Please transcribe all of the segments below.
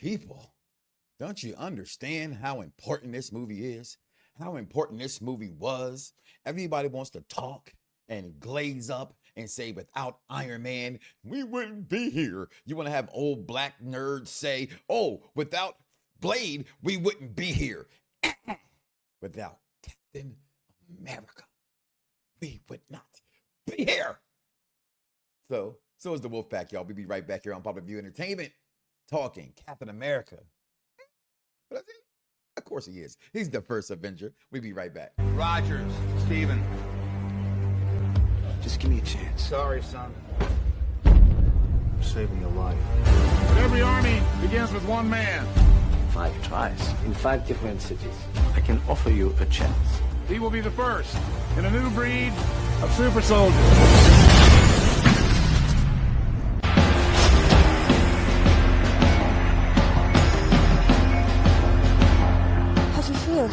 People, don't you understand how important this movie is? How important this movie was? Everybody wants to talk and glaze up and say, without Iron Man, we wouldn't be here. You want to have old black nerds say, oh, without Blade, we wouldn't be here. Without Captain America, we would not be here. So is the Wolfpack, y'all. We'll be right back here on Public View Entertainment talking Captain America. But I think, of course he is. He's the first Avenger. We'll be right back. Rogers, Steven. Just give me a chance. Sorry, son. I'm saving your life. Every army begins with one man. 5 tries in 5 different cities. I can offer you a chance. He will be the first in a new breed of super soldiers. How do you feel?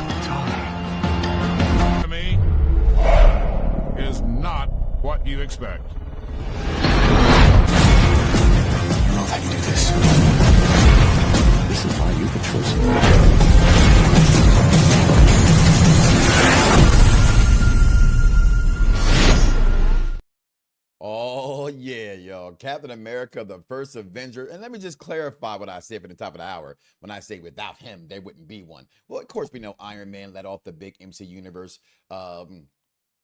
It's all right. Enemy is not what you expect. I don't know if I can do this. This is why you could trust me. Oh, yeah, y'all. Captain America, the first Avenger. And let me just clarify what I said for the top of the hour when I say without him, there wouldn't be one. Well, of course, we know Iron Man led off the big MC Universe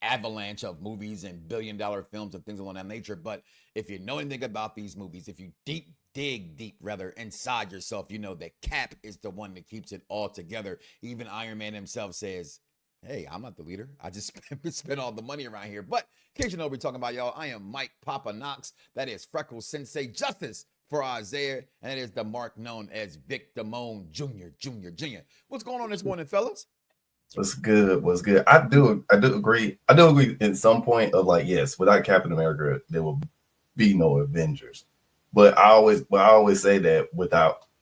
avalanche of movies and billion-dollar films and things along that nature. But if you know anything about these movies, if you dig deep inside yourself, you know that Cap is the one that keeps it all together. Even Iron Man himself says, hey, I'm not the leader. I just spent all the money around here. But in case you know what we're talking about, y'all, I am Mike Papa Knox. That is Freckles Sensei, Justice for Isaiah, and it is the mark known as Vic Damone Jr. What's going on this morning, fellas? What's good? What's good? I do agree. I do agree in some point of like, yes, without Captain America, there will be no Avengers. But I always say that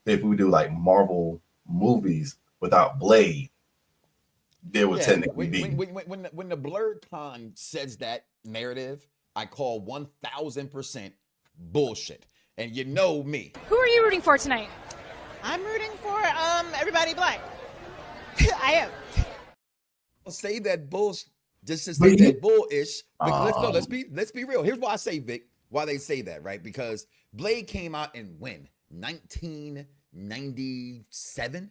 if we do like Marvel movies without Blade, there would technically be. When the Blurred Con says that narrative, I call 1,000% bullshit. And you know me. Who are you rooting for tonight? I'm rooting for everybody black. I am. Say that bullshit. Just to say that bullish. Let's be real. Here's why I say, Vic, why they say that, right? Because Blade came out in when? 1997?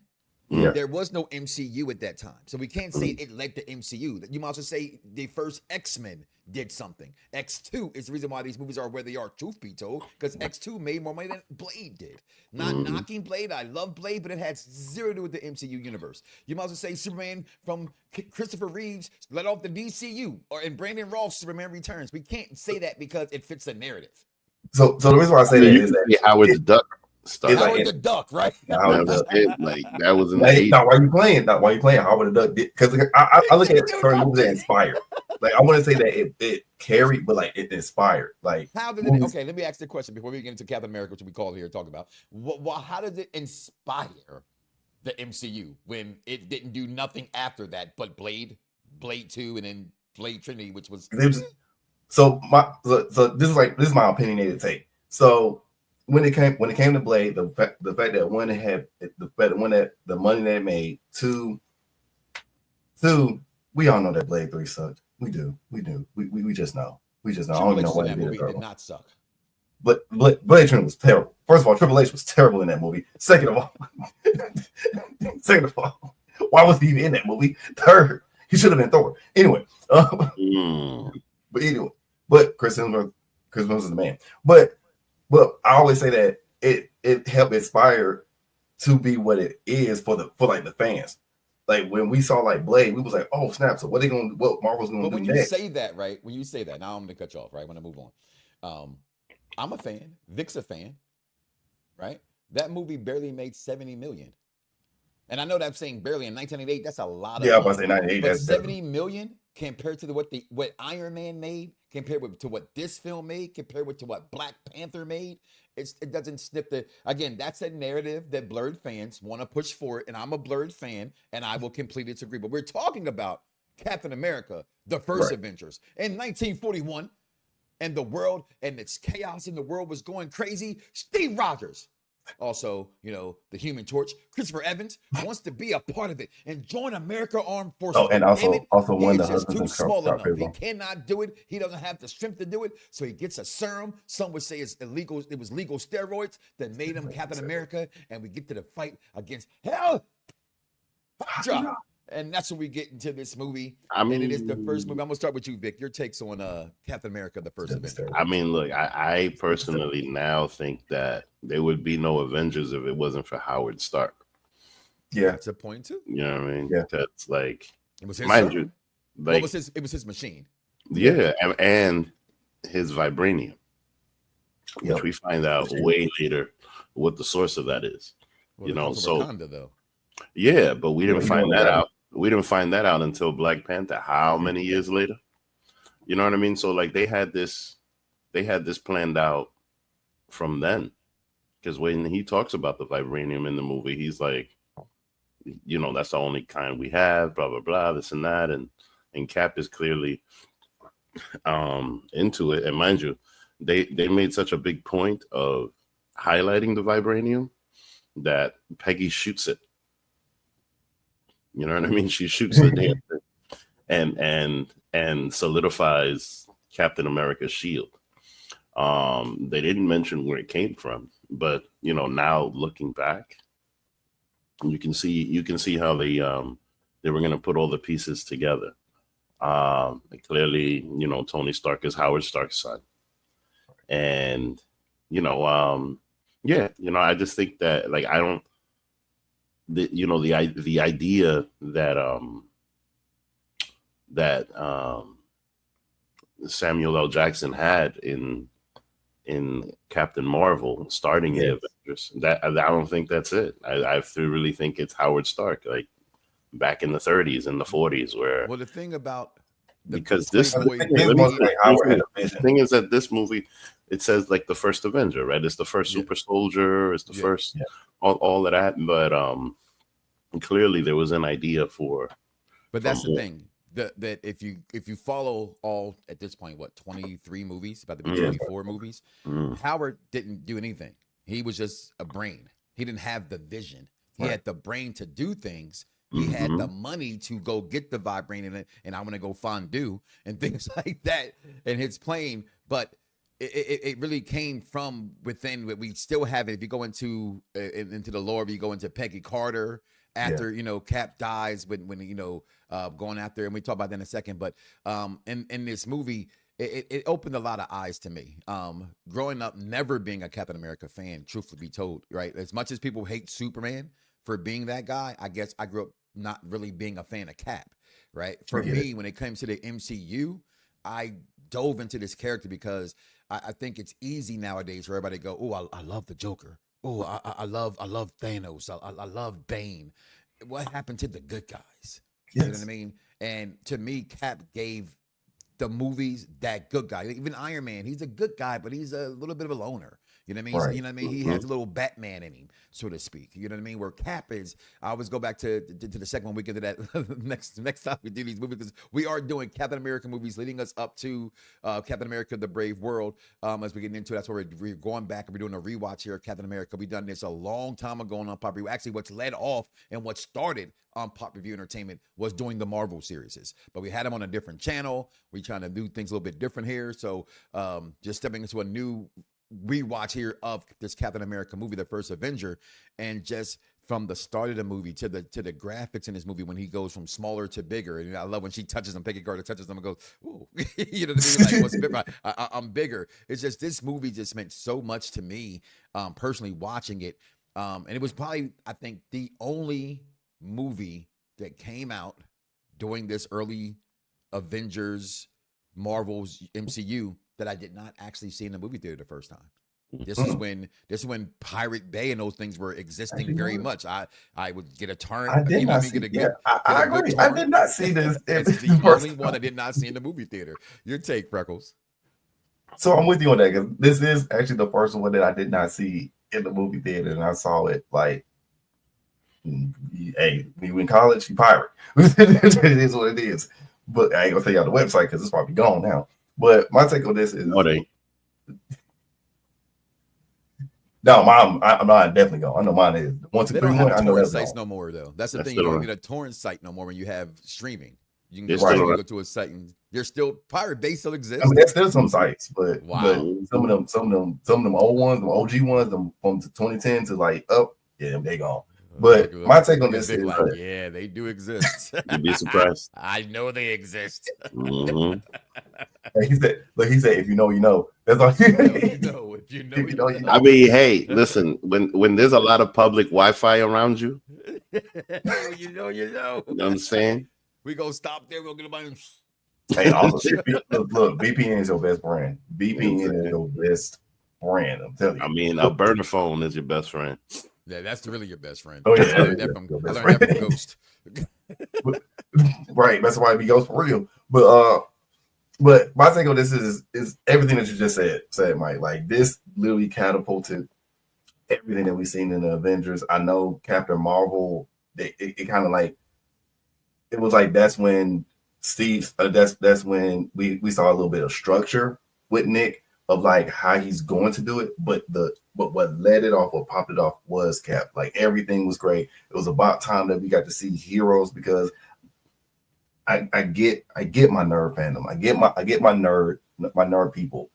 Yeah. There was no MCU at that time. So we can't say it led to MCU. You might also say the first X-Men did something. X2 is the reason why these movies are where they are, truth be told, because X2 made more money than Blade did. Not knocking Blade. I love Blade, but it has zero to do with the MCU universe. You might also say Superman from Christopher Reeves led off the DCU, and Brandon Ross, Superman Returns. We can't say that because it fits the narrative. So the reason why I say that is that Howard the Duck. Howard the Duck, right? That was it. Like that was in the Hey, now, why you playing? Howard the Duck? Because I look at certain movies that inspired. Like I want to say that it carried, but like it inspired. Like how did it? Okay, let me ask the question before we get into Captain America, which we call here to talk about. How did it inspire the MCU when it didn't do nothing after that but Blade 2, and then Blade Trinity, which was. So this is my opinionated take. So. When it came to Blade, the fact that one that the money they made, two, we all know that Blade 3 sucked. We do. We just know. I don't even know why that movie did not suck. But Blade Trinity was terrible. First of all, Triple H was terrible in that movie. Second of all, why was he even in that movie? Third, he should have been Thor. Anyway, but Chris Hemsworth is the man. But I always say that it helped inspire to be what it is for the fans. Like when we saw like Blade, we was like, oh snap! So what Marvel's gonna do when next? You say that, right? When you say that, now I'm gonna cut you off, right? When I move on, I'm a fan. Vic's a fan, right? That movie barely made 70 million, and I know that I'm saying barely in 1988. That's a lot of money. I was say 98. But 70 million compared to what Iron Man made, compared to what this film made, compared to what Black Panther made, it doesn't snip the. Again, that's a narrative that Blurred fans want to push forward, and I'm a Blurred fan, and I will completely disagree. But we're talking about Captain America, the first Avengers, in 1941. and the world and its chaos in the world was going crazy, Steve Rogers, also, you know, the Human Torch, Christopher Evans, wants to be a part of it and join America Armed Forces. Oh, and also he one of is the just husbands too of small Scott enough. He Pilgrim. cannot do it. He doesn't have the strength to do it. So he gets a serum. Some would say it's illegal. It was legal steroids that made him Captain America. And we get to the fight against HYDRA. And that's when we get into this movie. I mean, and it is the first movie. I'm gonna start with you, Vic. Your takes on Captain America: The First Avenger. I mean, look, I personally now think that there would be no Avengers if it wasn't for Howard Stark. Yeah, That's a point too. You know what I mean? Yeah. That's like, It was his. mind you, like, It was his machine. yeah, and his vibranium, which Yep. we find out way later what the source of that is. Well, You it know, comes so from Wakanda, though. yeah, but we didn't Yeah, find that yeah. out. We didn't find that out until Black Panther. How many years later? You know what I mean? So like they had this planned out from then. Because when he talks about the vibranium in the movie, he's like, you know, that's the only kind we have, blah, blah, blah, this and that. And Cap is clearly into it. And mind you, they made such a big point of highlighting the vibranium that Peggy shoots it. You know what I mean? She shoots the damn thing and solidifies Captain America's shield. They didn't mention where it came from, but you know, now looking back, you can see how they were going to put all the pieces together. Clearly, you know, Tony Stark is Howard Stark's son, and you know, yeah, you know, I just think that like the idea that Samuel L. Jackson had in Captain Marvel starting the Avengers, that I don't think that's it. I really think it's Howard Stark, like back in the 30s and the 40s, where Well, the thing about because this Playboy- the thing is that this movie, it says like the first Avenger, right? It's the first super soldier, it's the first all of that, but clearly there was an idea for. But that's the thing that if you follow all at this point, what 23 movies, about to be 24 movies, Howard didn't do anything. He was just a brain. He didn't have the vision. He had the brain to do things. He had the money to go get the vibranium and I want to go fondue and things like that in his plane. But it really came from within. We still have it. If you go into the lore, if you go into Peggy Carter after you know Cap dies when you know going after, and we talk about that in a second. But in this movie, it opened a lot of eyes to me. Growing up, never being a Captain America fan, truthfully be told, right? As much as people hate Superman for being that guy, I guess I grew up not really being a fan of Cap, right? For me, when it comes to the MCU, I dove into this character because I think it's easy nowadays for everybody to go, oh, I love the Joker. Oh, I love Thanos. I love Bane. What happened to the good guys? You know what I mean? And to me, Cap gave the movies that good guy. Even Iron Man, he's a good guy, but he's a little bit of a loner. You know what I mean? Right. You know what I mean? He has a little Batman in him, so to speak. You know what I mean? Where Cap is, I always go back to the second one. We get to that next time we do these movies, because we are doing Captain America movies leading us up to Captain America: The Brave World. As we get into it, that's where we're going back and we're doing a rewatch here of Captain America. We've done this a long time ago on Pop Review. Actually, what's led off and what started on Pop Review Entertainment was doing the Marvel series. But we had them on a different channel. We're trying to do things a little bit different here. So just stepping into a new rewatch here of this Captain America movie, the first Avenger, and just from the start of the movie to the graphics in this movie when he goes from smaller to bigger. And I love when she touches him, Peggy Carter touches him and goes, ooh, you know what I mean? Like, what's bigger? I'm bigger. It's just, this movie just meant so much to me, personally watching it. And it was probably, I think, the only movie that came out during this early Avengers, Marvel's MCU that I did not actually see in the movie theater the first time. This is when Pirate Bay and those things were existing very much. I would get a turn. I did not see. I agree. I did not see this. It's the only one I did not see in the movie theater. Your take, Freckles. So I'm with you on that, because this is actually the first one that I did not see in the movie theater, and I saw it like, hey, when you in college, you pirate. It is what it is. But I ain't gonna tell y'all the website because it's probably gone now. But my take on this is No, they. no, I'm not definitely going. I know mine is 1, 2, They 3, don't 1. have I know torrent that's sites gone. no more, though. That's the That's thing. You still don't right. need a torrent site no more when you have streaming. You can They're go, still you right. go to a site and there's still Pirate Bay still exists. I mean, there's still some sites, but Wow. some of them old ones, them OG ones, them from 2010 to like up, yeah, they gone. But my take on Look at this Vic is like, yeah, they do exist. You'd be surprised. I know they exist. Mhm. he said, if you know, you know. That's all. If you know, you know. If you know, If you know, you know. I mean, hey, listen. When there's a lot of public Wi-Fi around you, you know, you know. you know what I'm saying? We go stop there. We'll get a bunch. Hey, also, look, VPN is your best friend. VPN is your best friend. I'm telling you. I mean, a burner phone is your best friend. Yeah, that's really your best friend. Oh, yeah, I learned that your best from friend. Ghost. Right, that's why it goes for real. But my take on this is everything that you just said, Mike. Like this literally catapulted everything that we've seen in the Avengers. I know Captain Marvel. It kind of like it was like that's when Steve. That's when we saw a little bit of structure with Nick of like how he's going to do it. But what led it off, what popped it off was Cap. Like everything was great. It was about time that we got to see heroes because I get my nerd fandom. I get my nerd people.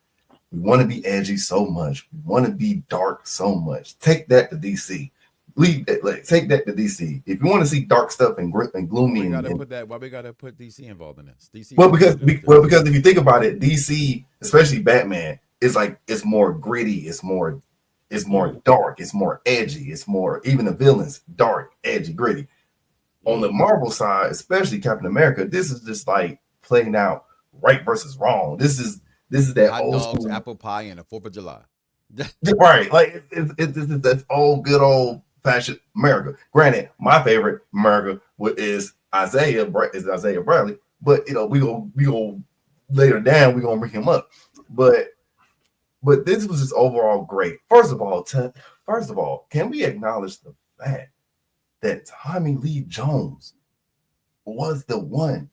We want to be edgy so much. We want to be dark so much. Take that to DC. Take that to DC. If you want to see dark stuff and gloomy, Why we gotta put DC involved in this? DC. Because if you think about it, DC, especially Batman, is like it's more gritty. It's more dark. It's more edgy. It's more even the villains dark, edgy, gritty. On the Marvel side, especially Captain America, this is just like playing out right versus wrong. This is that Hot old dogs, school, apple pie, and the 4th of July. right? Like this is that old good old fashioned America. Granted, my favorite America is Isaiah Bradley, but we go later down. We gonna bring him up, but this was just overall great. First of all, can we acknowledge the fact that Tommy Lee Jones was the one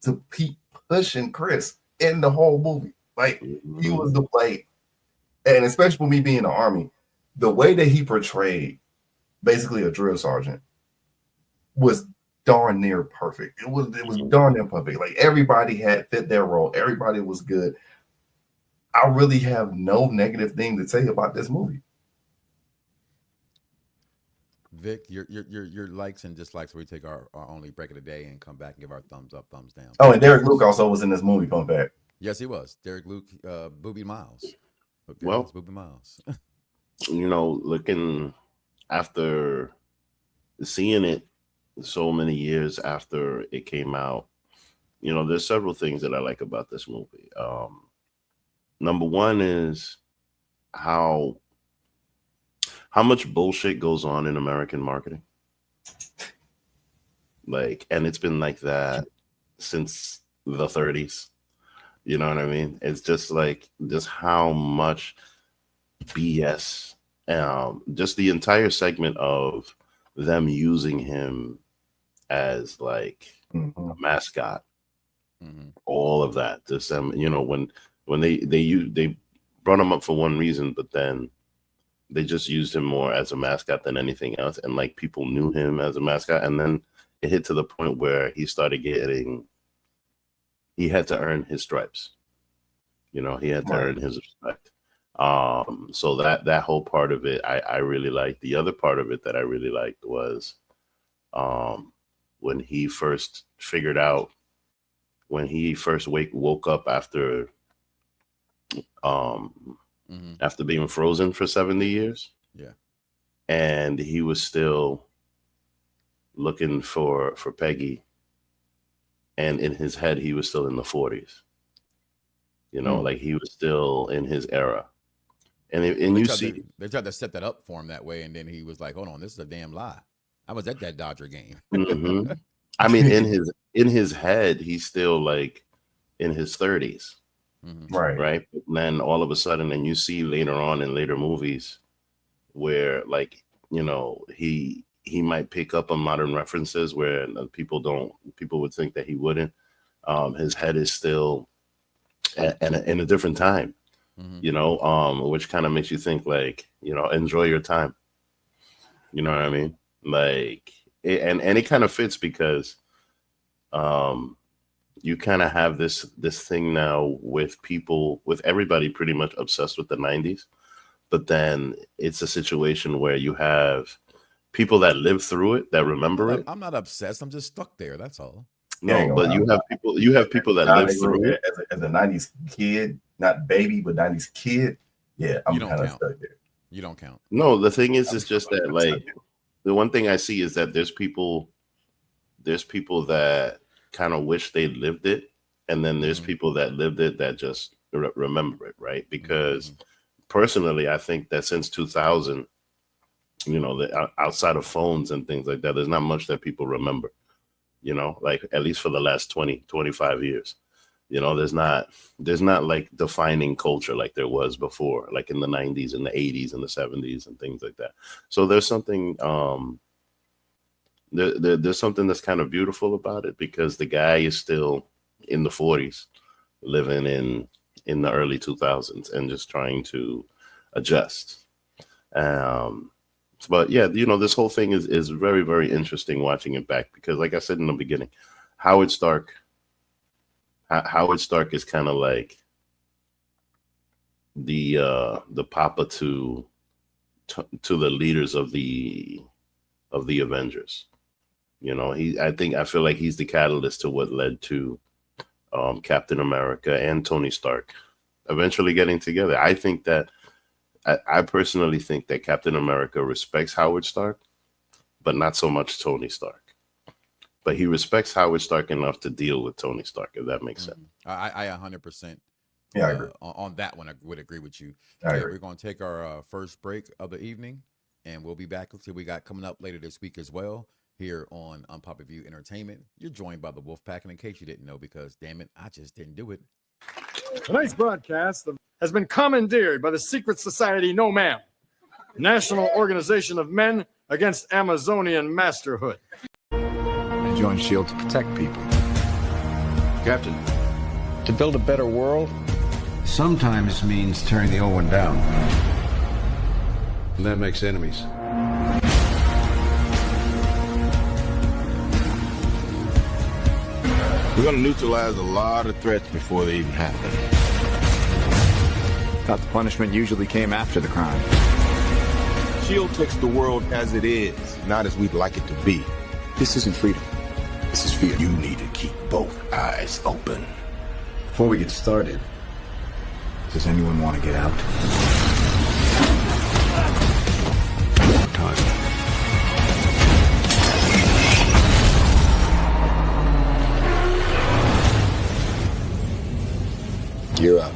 to keep pushing Chris in the whole movie? Like he was the play, and especially for me being in the Army, the way that he portrayed basically a drill sergeant was darn near perfect. It was darn near perfect. Like everybody had fit their role. Everybody was good. I really have no negative thing to say about this movie. Vic, your likes and dislikes. We take our only break of the day and come back and give our thumbs up, thumbs down. Oh, and Derek Luke also was in this movie. Fun fact. Yes, he was. Derek Luke, Booby Miles. Okay, Well, it's Booby Miles. Looking after seeing it so many years after it came out, there's several things that I like about this movie. Number one is how much bullshit goes on in American marketing. And it's been like that since the 30s. You know what I mean? It's just how much BS. Just the entire segment of them using him as a mascot. Mm-hmm. All of that. Just when they brought him up for one reason, but then they just used him more as a mascot than anything else. And people knew him as a mascot. And then it hit to the point where he started he had to earn his stripes. He had to earn his respect. So that whole part of it, I really liked. The other part of it that I really liked was when he first woke up after after being frozen for 70 years. Yeah. And he was still looking for Peggy. And in his head, he was still in the 40s. He was still in his era. And they tried to set that up for him that way. And then he was like, hold on, this is a damn lie. I was at that Dodger game. Mm-hmm. I mean, in his head, he's still in his 30s. Mm-hmm. Right. But then all of a sudden, and you see later on in later movies where he might pick up on modern references where people would think that he wouldn't. His head is still in a different time, Mhm. you know, which kind of makes you think like, you know, enjoy your time. You know what I mean? Like, and it kind of fits because you kind of have this thing now with people, with everybody pretty much obsessed with the 90s. But then it's a situation where you have people that live through it, that remember it. I'm not obsessed. I'm just stuck there. That's all. No, but you have people that live through it. As a 90s kid, not baby, but 90s kid. Yeah, I'm kind of stuck there. You don't count. No, the thing is just that, like, the one thing I see is that there's people that kind of wish they lived it, and then there's people that lived it that just remember it, right? Because personally, I think that since 2000, you know, outside of phones and things like that, there's not much that people remember, you know, like at least for the last 20, 25 years. You know, there's not like defining culture like there was before, like in the 90s and the 80s and the 70s and things like that. So there's something there's something that's kind of beautiful about it, because the guy is still in the 40s, living in the early 2000s and just trying to adjust. But yeah, you know, this whole thing is very, very interesting watching it back, because like I said in the beginning, Howard Stark is kind of like the papa to the leaders of the Avengers. You know, I feel like he's the catalyst to what led to Captain America and Tony Stark eventually getting together. I personally think that Captain America respects Howard Stark, but not so much Tony Stark. But he respects Howard Stark enough to deal with Tony Stark, if that makes sense. I 100%. Yeah, I agree. On that one, I would agree with you. I agree. We're going to take our first break of the evening, and we'll be back. Let's see what we got coming up later this week as well here on Unpopular View Entertainment. You're joined by the Wolfpack, and in case you didn't know, because damn it, I just didn't do it. Tonight's broadcast has been commandeered by the secret society No Man, National Organization of Men Against Amazonian Masterhood. I joined S.H.I.E.L.D. to protect people. Captain, To build a better world sometimes means tearing the old one down. And that makes enemies. We're going to neutralize a lot of threats before they even happen. Thought the punishment usually came after the crime. S.H.I.E.L.D. takes the world as it is, not as we'd like it to be. This isn't freedom. This is fear. You need to keep both eyes open. Before we get started, does anyone want to get out? Time. Gear up.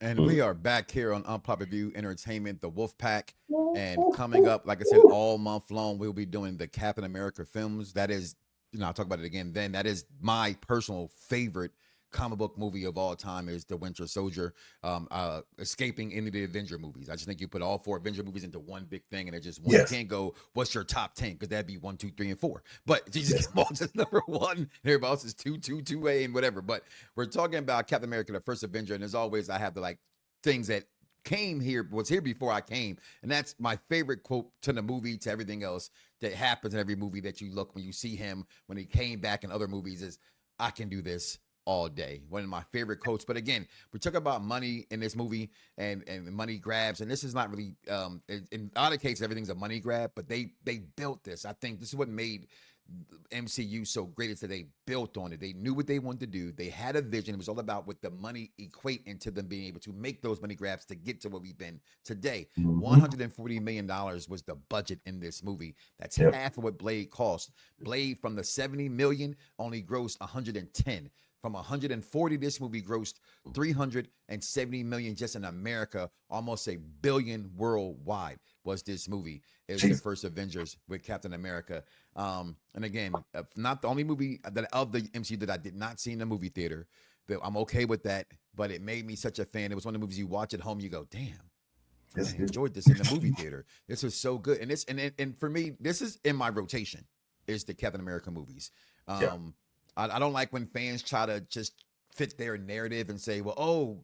And we are back here on Unpopular View Entertainment, the Wolfpack. And coming up, like I said, all month long, we'll be doing the Captain America films. That is, you know, I'll talk about it again then. That is my personal favorite comic book movie of all time, is the Winter Soldier, escaping any of the Avenger movies. I just think you put all 4 Avenger movies into one big thing, and it just one. Yes. You can't go, what's your top 10? Because that'd be 1, 2, 3, and 4. But you just get just number 1. Everybody else is 2, 2, 2A, and whatever. But we're talking about Captain America, the first Avenger, and as always, I have the like things that was here before I came, and that's my favorite quote to the movie, to everything else that happens in every movie that you look when you see him when he came back in other movies is, "I can do this all day." One of my favorite quotes. But again, we talk about money in this movie and money grabs, and this is not really in a lot of cases everything's a money grab, but they built this. I think this is what made MCU so great, is that they built on it. They knew what they wanted to do. They had a vision. It was all about what the money equate into them being able to make those money grabs to get to where we've been today. $140 million was the budget in this movie. That's half of what Blade cost. Blade from the 70 million only grossed 110. From 140, this movie grossed 370 million just in America, almost $1 billion worldwide was this movie. It was the first Avengers with Captain America. And again, not the only movie that of the MCU that I did not see in the movie theater, but I'm okay with that. but it made me such a fan. It was one of the movies you watch at home, you go, damn, I It's- enjoyed this in the movie theater. This was so good. And for me, this is in my rotation, is the Captain America movies. I don't like when fans try to just fit their narrative and say, well, oh,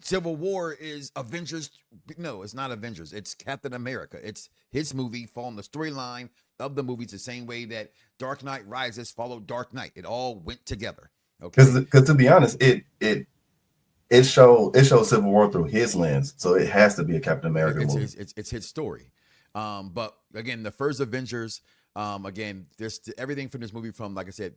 Civil War is Avengers. No, it's not Avengers. It's Captain America. It's his movie following the storyline of the movies the same way that Dark Knight Rises followed Dark Knight. It all went together. Okay. Because to be honest, it shows Civil War through his lens, so it has to be a Captain America movie. It's his story. But again, the first Avengers, again, there's everything from this movie, from, like I said,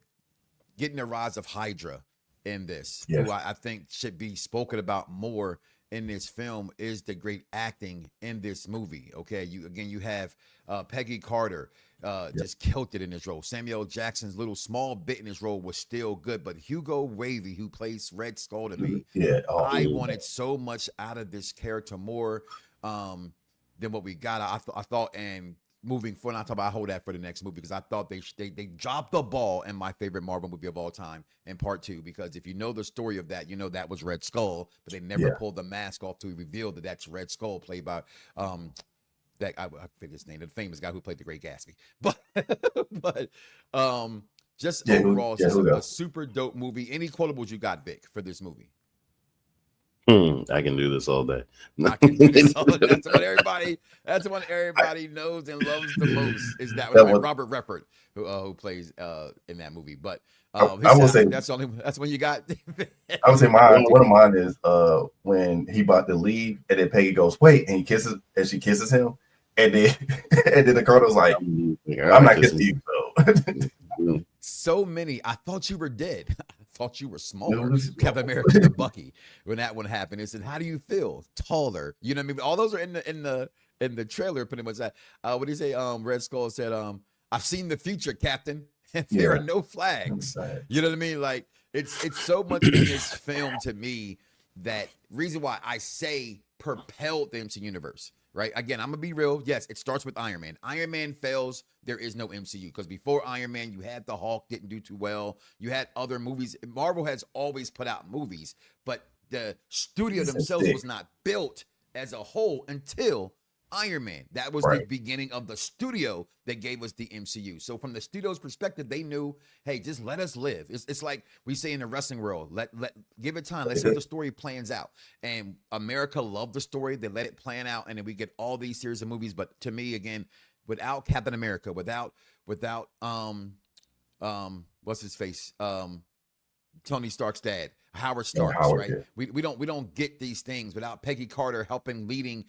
getting the rise of Hydra in this, Yes. who I think should be spoken about more in this film, is the great acting in this movie. Okay, you have Peggy Carter just killed it in this role. Samuel Jackson's little small bit in this role was still good, but Hugo Weaving, who plays Red Skull, to me, I wanted so much out of this character, more than what we got. I thought, and moving forward, I hold that for the next movie, because I thought they dropped the ball in my favorite Marvel movie of all time in part 2, because if you know the story of that, you know that was Red Skull, but they never pulled the mask off to reveal that that's Red Skull, played by that I forget his name, the famous guy who played the Great Gatsby. But just overall, a super dope movie. Any quotables you got, Vic, for this movie? I can do this all day. I can do this all day. That's what everybody knows and loves the most. Is that Robert Redford, who plays in that movie? But I will say that's when you got. I would say one of mine is when he about to leave, and then Peggy goes, "Wait," and she kisses him, and then the Colonel's like, "I'm not kissing you." So. So many. I thought you were dead. I thought you were smaller. Captain America to Bucky when that one happened. It said, "How do you feel? Taller?" You know what I mean? All those are in the trailer, pretty much. What do you say? Red Skull said, "I've seen the future, Captain, and there are no flags." You know what I mean? Like it's so much in this film, to me, that reason why I say propelled the MCU universe. Right. Again, I'm gonna be real. Yes, it starts with Iron Man. Iron Man fails, there is no MCU, because before Iron Man, you had the Hulk, didn't do too well. You had other movies. Marvel has always put out movies, but the studio themselves was not built as a whole until Iron Man. That was the beginning of the studio that gave us the MCU. So from the studio's perspective, they knew, hey, just let us live. It's like we say in the wrestling world, let give it time. Let's see how the story plans out. And America loved the story. They let it plan out, and then we get all these series of movies. But to me, again, without Captain America, without what's his face? Tony Stark's dad, Howard Stark, right? Yeah. We don't get these things without Peggy Carter helping leading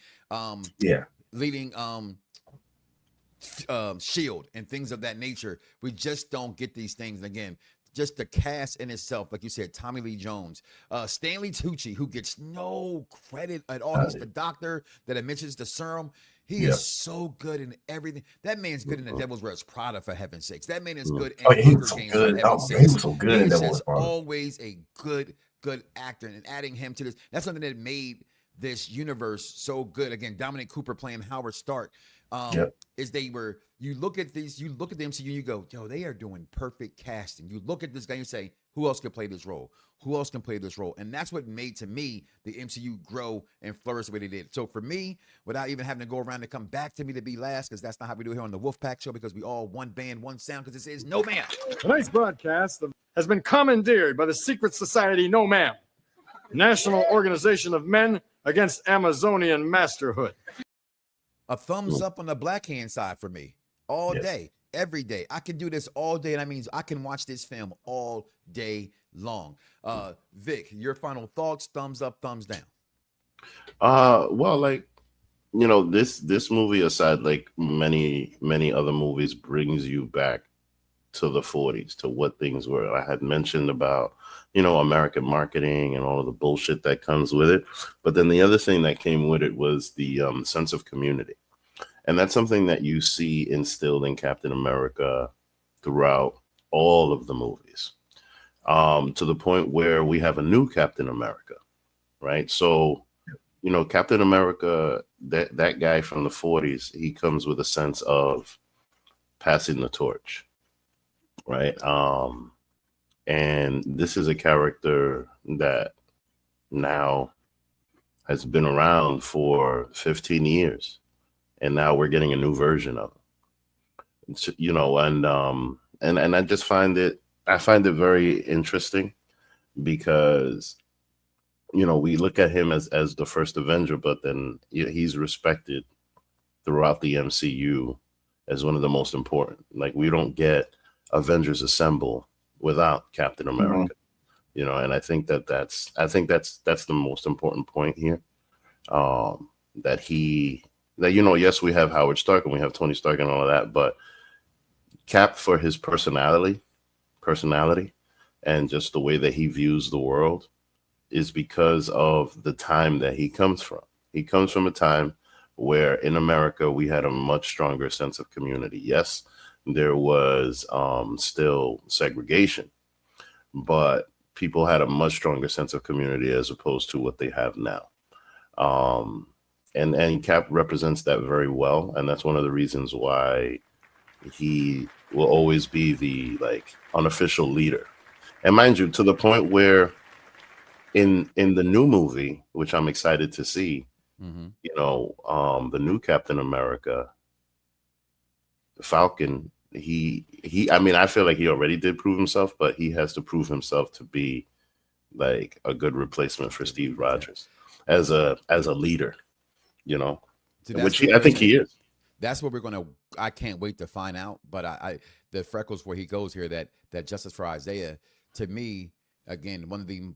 Shield and things of that nature. We just don't get these things. And again, just the cast in itself, like you said, Tommy Lee Jones, Stanley Tucci, who gets no credit at all. He's the doctor that mentions the serum. He is so good in everything. That man's good in The Devil's Wears Prada, for heaven's sakes. That man is good in Hunger Games, for heaven's sakes. He's so good in Devil's Wears Prada. Always a good actor, and adding him to this, that's something that made this universe so good. Again, Dominic Cooper playing Howard Stark. You look at the MCU, you go, yo, they are doing perfect casting. You look at this guy, you say, who else could play this role? Who else can play this role? And that's what made, to me, the MCU grow and flourish the way they did. So for me, without even having to go around and come back to me to be last, because that's not how we do it here on the Wolfpack Show, because we all one band, one sound, because this is No Man. Tonight's broadcast has been commandeered by the secret society No Man, National Organization of Men Against Amazonian Masterhood. A thumbs up on the black hand side for me all day, every day. I can do this all day, and that means I can watch this film all day long. Vic, your final thoughts? Thumbs up, thumbs down? Well, like, you know, this movie aside, like many other movies, brings you back to the 40s, to what things were. I had mentioned about, you know, American marketing and all of the bullshit that comes with it. But then the other thing that came with it was the sense of community. And that's something that you see instilled in Captain America throughout all of the movies, to the point where we have a new Captain America, right? So, you know, Captain America, that guy from the 40s, he comes with a sense of passing the torch, right? And this is a character that now has been around for 15 years, and now we're getting a new version of it. You know, and I just find it very interesting because, you know, we look at him as the first Avenger, but then he's respected throughout the MCU as one of the most important. Like, we don't get Avengers Assemble without Captain America, you know, and I think that's the most important point here. That you know, yes, we have Howard Stark and we have Tony Stark and all of that, but Cap, for his personality, and just the way that he views the world, is because of the time that he comes from. He comes from a time where in America we had a much stronger sense of community. Yes, there was still segregation, but people had a much stronger sense of community as opposed to what they have now. And Cap represents that very well, and that's one of the reasons why he will always be the unofficial leader. And mind you, to the point where in the new movie, which I'm excited to see, you know, the new Captain America, Falcon, I mean, I feel like he already did prove himself, but he has to prove himself to be like a good replacement for Steve Rogers as a leader, you know, which I think he is. That's what I can't wait to find out. But the freckles where he goes here, that Justice for Isaiah, to me, again, one of the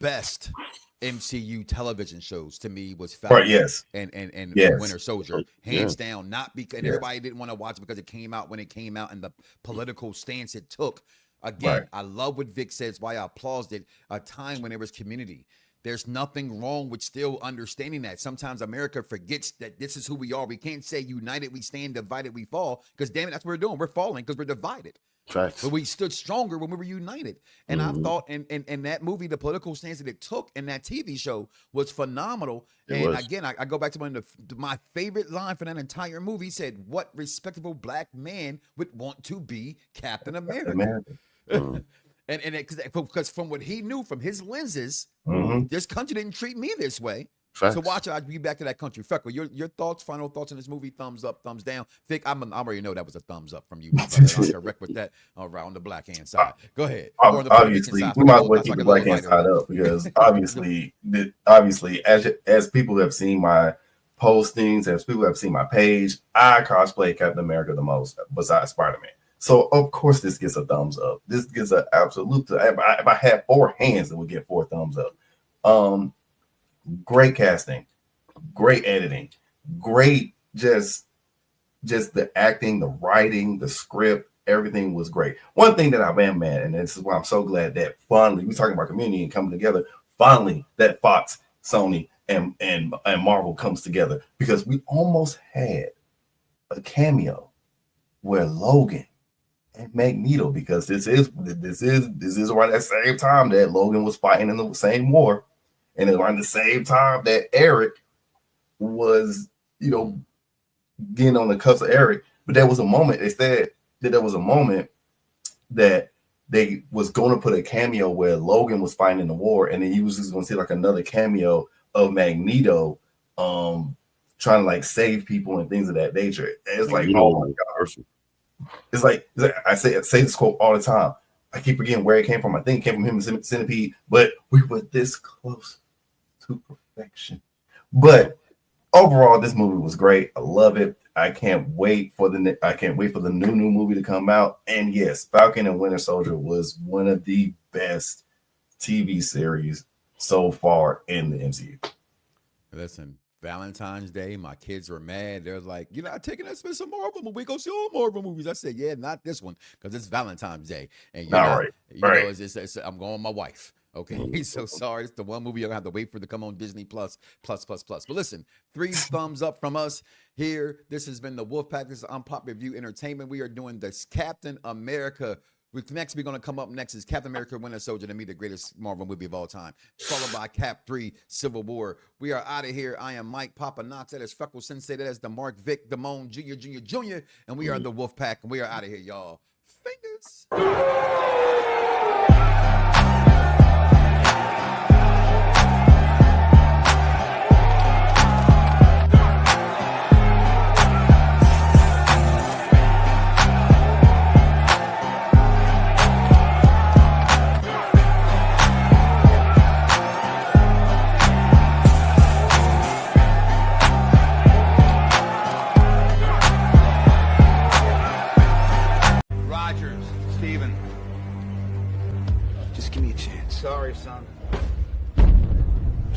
best MCU television shows to me was Falcon, right, yes, and yes, Winter Soldier, hands down. Not because everybody didn't want to watch it because it came out when it came out and the political stance it took. Again, I love what Vic says. Why I applaud it. A time when there was community. There's nothing wrong with still understanding that. Sometimes America forgets that this is who we are. We can't say united we stand, divided we fall, because damn it, that's what we're doing. We're falling because we're divided. Facts. But we stood stronger when we were united. And I thought in that movie, the political stance that it took in that TV show was phenomenal. Again, I go back to one of my favorite line for that entire movie. He said, "What respectable black man would want to be Captain America?" Because from what he knew from his lenses, this country didn't treat me this way. Facts. So watch it. I'll be back to that country. Freckle, your thoughts, final thoughts on this movie? Thumbs up, thumbs down. Vic, I already know that was a thumbs up from you. I'm correct with that. All right, on the black hand side. Go ahead. Obviously, we might as well keep the black hand side up because obviously, as people have seen my postings, as people have seen my page, I cosplay Captain America the most besides Spider-Man. So of course this gets a thumbs up. This gets an absolute. If I had 4 hands, it would get 4 thumbs up. Great casting, great editing, great just the acting, the writing, the script, everything was great. One thing that I am mad, and this is why I'm so glad that finally we're talking about community and coming together. Finally, that Fox, Sony, and Marvel comes together, because we almost had a cameo where Logan and Magneto, because this is around that same time that Logan was fighting in the same war. And around the same time that Eric was, getting on the cuffs of Eric. But there was a moment, they said that there was a moment that they was going to put a cameo where Logan was fighting in the war, and then he was just going to see like another cameo of Magneto trying to save people and things of that nature. And it's like, oh my God. It's like I say this quote all the time. I keep forgetting where it came from. I think it came from him in Centipede, but we were this close to perfection. But overall, this movie was great. I love it. I can't wait for the new movie to come out. And yes, Falcon and Winter Soldier was one of the best TV series so far in the MCU. Listen, Valentine's Day, my kids were mad. They're like, "You're not taking us to some Marvel movie. Go see all Marvel movies." I said, "Yeah, not this one, because it's Valentine's Day, and I'm going with my wife." Okay, so sorry, it's the one movie you're gonna have to wait for to come on Disney Plus. But listen, 3 thumbs up from us here. This has been the Wolfpack. This is Unpopular Review Entertainment. We are doing this Captain America. Next, we're going to come up next is Captain America Winter Soldier, to me, the greatest Marvel movie of all time, followed by Cap 3 Civil War. We are out of here. I am Mike Papa Knox. That is Freckle Sensei. That is the Mark Vic Damone Jr. And we are the Wolfpack. And we are out of here, y'all. Fingers.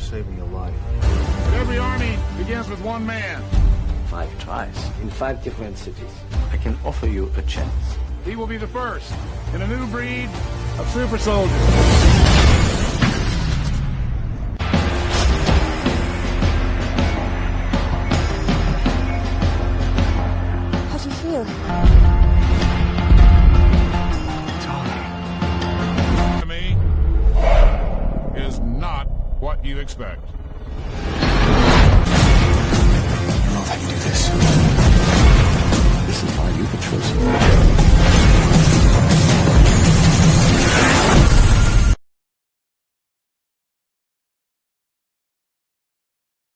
saving your life. Every army begins with one man. 5 tries in 5 different cities. I can offer you a chance. He will be the first in a new breed of super soldiers. How do you feel? Enemy is not what you expect. I know I can do this. This is why you could trust me.